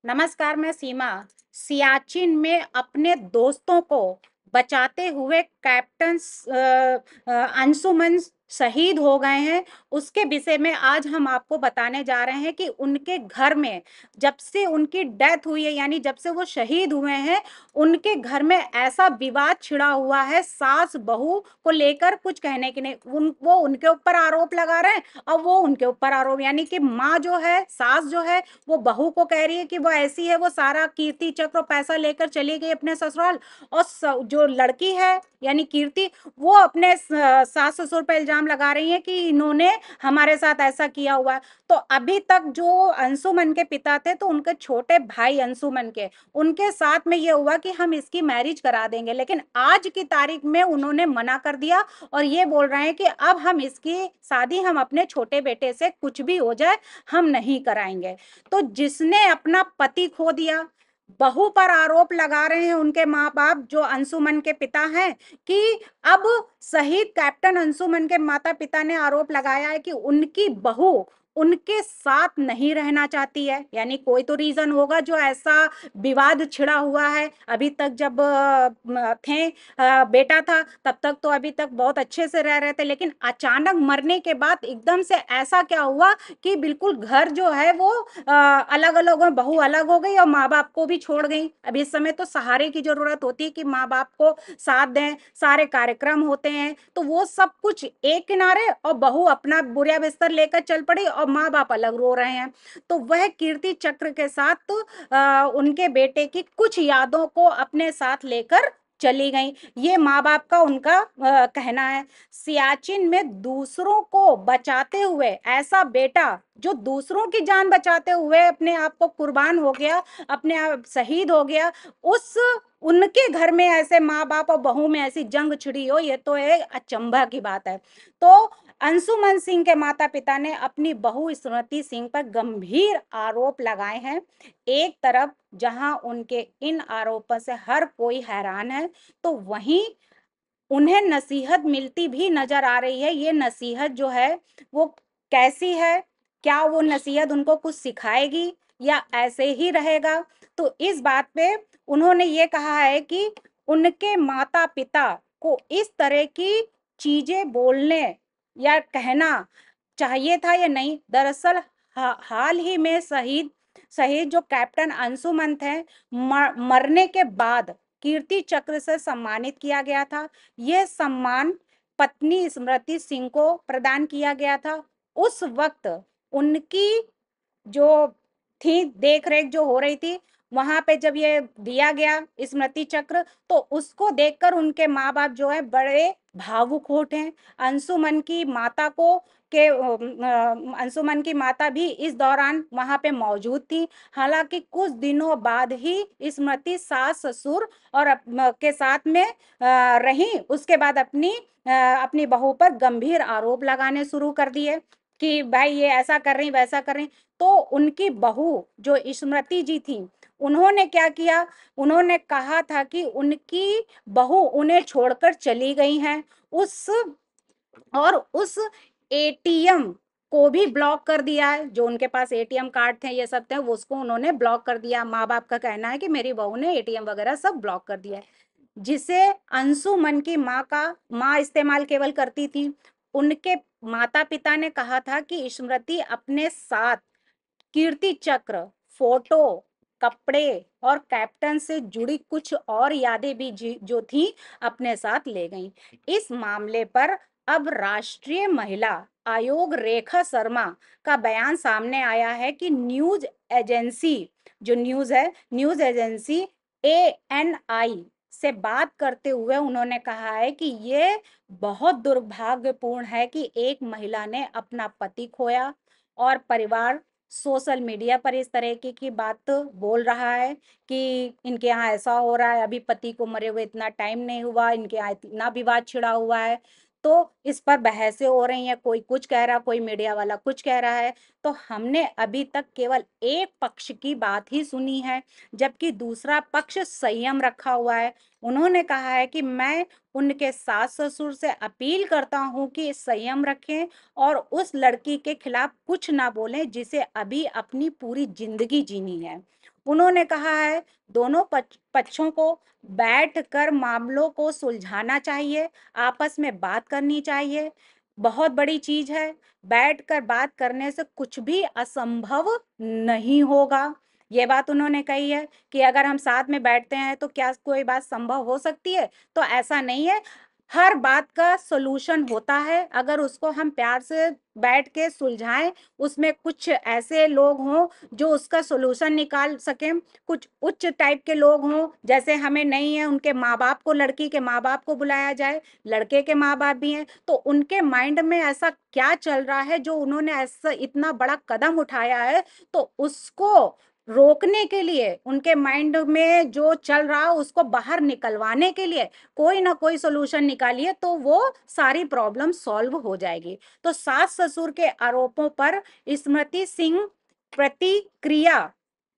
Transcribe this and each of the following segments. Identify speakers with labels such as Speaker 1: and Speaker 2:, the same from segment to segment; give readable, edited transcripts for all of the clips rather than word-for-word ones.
Speaker 1: नमस्कार, मैं सीमा। सियाचिन में अपने दोस्तों को बचाते हुए कैप्टन अंशुमन शहीद हो गए हैं। उसके विषय में आज हम आपको बताने जा रहे हैं कि उनके घर में जब से उनकी डेथ हुई है, यानी जब से वो शहीद हुए हैं, उनके घर में ऐसा विवाद छिड़ा हुआ है सास बहू को लेकर, कुछ कहने की नहीं। वो उनके ऊपर आरोप लगा रहे हैं और वो उनके ऊपर आरोप, यानी कि माँ जो है, सास जो है, वो बहू को कह रही है कि वो ऐसी है, वो सारा कीर्ति चक्र पैसा लेकर चली गई अपने ससुराल। और जो लड़की है यानी कीर्ति, वो अपने सास ससुर पर इल्जाम लगा रही है कि इन्होंने हमारे साथ ऐसा किया हुआ है। तो अभी तक जो अंशुमन के पिता थे, तो उनके छोटे भाई अंशुमन के, उनके साथ में ये हुआ कि हम इसकी मैरिज करा देंगे, लेकिन आज की तारीख में उन्होंने मना कर दिया और ये बोल रहे हैं कि अब हम इसकी शादी हम अपने छोटे बेटे से कुछ भी हो जाए हम नहीं कराएंगे। तो जिसने अपना पति खो दिया, बहू पर आरोप लगा रहे हैं उनके माँ बाप जो अंशुमन के पिता हैं कि अब शहीद कैप्टन अंशुमन के माता पिता ने आरोप लगाया है कि उनकी बहू उनके साथ नहीं रहना चाहती है। यानी कोई तो रीजन होगा जो ऐसा विवाद छिड़ा हुआ है। अभी तक जब थे, बेटा था, तब तक तो अभी तक बहुत अच्छे से रह रहे थे, लेकिन अचानक मरने के बाद एकदम से ऐसा क्या हुआ कि बिल्कुल घर जो है वो अलग अलग हो, बहू अलग हो गई और माँ बाप को भी छोड़ गई। अब इस समय तो सहारे की जरूरत होती है कि माँ बाप को साथ दें, सारे कार्यक्रम होते हैं, तो वो सब कुछ एक किनारे और बहू अपना बुरा बिस्तर लेकर चल पड़ी और माँ बाप अलग रो रहे हैं। तो वह कीर्ति चक्र के साथ उनके बेटे की कुछ यादों को अपने साथ लेकर चली गई। ये माँ बाप का उनका कहना है। सियाचिन में दूसरों को बचाते हुए ऐसा बेटा जो दूसरों की जान बचाते हुए अपने आप को कुर्बान हो गया, अपने आप शहीद हो गया, उस उनके घर में ऐसे माँ बाप और बहू में ऐसी जंग छिड़ी हो, ये तो एक अचंभा की बात है। तो अंशुमन सिंह के माता पिता ने अपनी बहू स्मृति सिंह पर गंभीर आरोप लगाए हैं। एक तरफ जहां उनके इन आरोपों से हर कोई हैरान है, तो वहीं उन्हें नसीहत मिलती भी नजर आ रही है। ये नसीहत जो है वो कैसी है? क्या वो नसीहत उनको कुछ सिखाएगी या ऐसे ही रहेगा? तो इस बात पे उन्होंने ये कहा है कि उनके माता पिता को इस तरह की चीजें बोलने या कहना चाहिए था या नहीं। दरअसल हाल ही में शहीद शहीद जो कैप्टन अंशुमन थे, मरने के बाद कीर्ति चक्र से सम्मानित किया गया था। यह सम्मान पत्नी स्मृति सिंह को प्रदान किया गया था। उस वक्त उनकी जो थी देख रेख जो हो रही थी, वहां पे जब ये दिया गया स्मृति चक्र, तो उसको देखकर उनके माँ बाप जो है बड़े भावुक उठे। अंशुमन की माता को के अंशुमन की माता भी इस दौरान वहां पे मौजूद थी। हालांकि कुछ दिनों बाद ही स्मृति सास ससुर और के साथ में रही, उसके बाद अपनी बहू पर गंभीर आरोप लगाने शुरू कर दिए कि भाई ये ऐसा कर रही वैसा कर रही। तो उनकी बहू जो स्मृति जी थी, उन्होंने क्या किया, उन्होंने कहा था कि उनकी बहू उन्हें छोड़कर चली गई हैं। उस और उस एटीएम को भी ब्लॉक कर दिया है। जो उनके पास एटीएम कार्ड थे, ये सब थे, वो उसको उन्होंने ब्लॉक कर दिया। माँ बाप का कहना है कि मेरी बहू ने एटीएम वगैरह सब ब्लॉक कर दिया है, जिसे अंशुमन की माँ इस्तेमाल केवल करती थी। उनके माता पिता ने कहा था कि स्मृति अपने साथ कीर्ति चक्र, फोटो, कपड़े और कैप्टन से जुड़ी कुछ और यादें भी जो थी अपने साथ ले गई। इस मामले पर अब राष्ट्रीय महिला आयोग रेखा शर्मा का बयान सामने आया है कि न्यूज एजेंसी ANI से बात करते हुए उन्होंने कहा है कि ये बहुत दुर्भाग्यपूर्ण है कि एक महिला ने अपना पति खोया और परिवार सोशल मीडिया पर इस तरह की बात बोल रहा है कि इनके यहाँ ऐसा हो रहा है, अभी पति को मरे हुए इतना टाइम नहीं हुआ, इनके यहाँ इतना विवाद छिड़ा हुआ है। तो इस पर बहसें हो रही हैं, कोई कुछ कह रहा, कोई मीडिया वाला कुछ कह रहा है। तो हमने अभी तक केवल एक पक्ष की बात ही सुनी है, जबकि दूसरा पक्ष संयम रखा हुआ है। उन्होंने कहा है कि मैं उनके सास ससुर से अपील करता हूं कि संयम रखें और उस लड़की के खिलाफ कुछ ना बोलें जिसे अभी अपनी पूरी जिंदगी जीनी है। उन्होंने कहा है दोनों पक्षों को बैठकर मामलों को सुलझाना चाहिए, आपस में बात करनी चाहिए। बहुत बड़ी चीज है, बैठकर बात करने से कुछ भी असंभव नहीं होगा। ये बात उन्होंने कही है कि अगर हम साथ में बैठते हैं तो क्या कोई बात संभव हो सकती है? तो ऐसा नहीं है, हर बात का सॉल्यूशन होता है अगर उसको हम प्यार से बैठ के सुलझाएं, उसमें कुछ ऐसे लोग हों जो उसका सॉल्यूशन निकाल सकें, कुछ उच्च टाइप के लोग हों, जैसे हमें नहीं है, उनके माँ बाप को, लड़की के माँ बाप को बुलाया जाए, लड़के के माँ बाप भी हैं, तो उनके माइंड में ऐसा क्या चल रहा है जो उन्होंने ऐसा इतना बड़ा कदम उठाया है, तो उसको रोकने के लिए, उनके माइंड में जो चल रहा है उसको बाहर निकलवाने के लिए कोई ना कोई सोल्यूशन निकालिए, तो वो सारी प्रॉब्लम सॉल्व हो जाएगी। तो सास ससुर के आरोपों पर स्मृति सिंह प्रतिक्रिया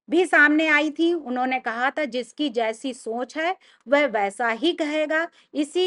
Speaker 1: भी सामने आई थी। उन्होंने कहा था जिसकी जैसी सोच है वह वैसा ही कहेगा। इसी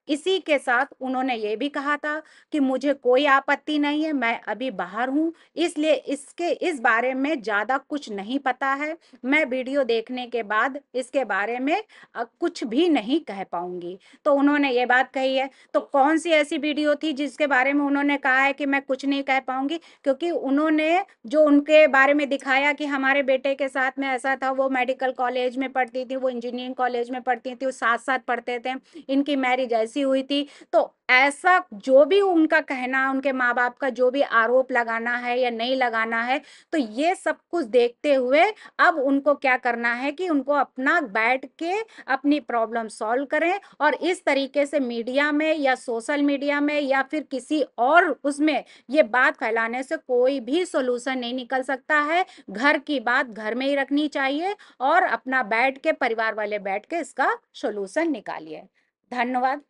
Speaker 1: इसी के साथ उन्होंने ये भी कहा था कि मुझे कोई आपत्ति नहीं है, मैं अभी बाहर हूँ, इसलिए इस बारे में ज्यादा कुछ नहीं पता है, मैं वीडियो देखने के बाद इसके बारे में कुछ भी नहीं कह पाऊंगी। तो उन्होंने ये बात कही है। तो कौन सी ऐसी वीडियो थी जिसके बारे में उन्होंने कहा है कि मैं कुछ नहीं कह पाऊंगी? क्योंकि उन्होंने जो उनके बारे में दिखाया कि हमारे बेटे के साथ में ऐसा था, वो मेडिकल कॉलेज में पढ़ती थी, वो इंजीनियरिंग कॉलेज में पढ़ती थी, वो साथ साथ पढ़ते थे, इनकी मैरिज ऐसी हुई थी। तो ऐसा जो भी उनका कहना, उनके माँ बाप का जो भी आरोप लगाना है या नहीं लगाना है, तो ये सब कुछ देखते हुए अब उनको क्या करना है कि उनको अपना बैठ के अपनी प्रॉब्लम सॉल्व करें, और इस तरीके से मीडिया में या सोशल मीडिया में या फिर किसी और उसमें ये बात फैलाने से कोई भी सोल्यूशन नहीं निकल सकता है। घर की बात घर में ही रखनी चाहिए और अपना बैठ के, परिवार वाले बैठ के इसका सोल्यूशन निकालिए। धन्यवाद।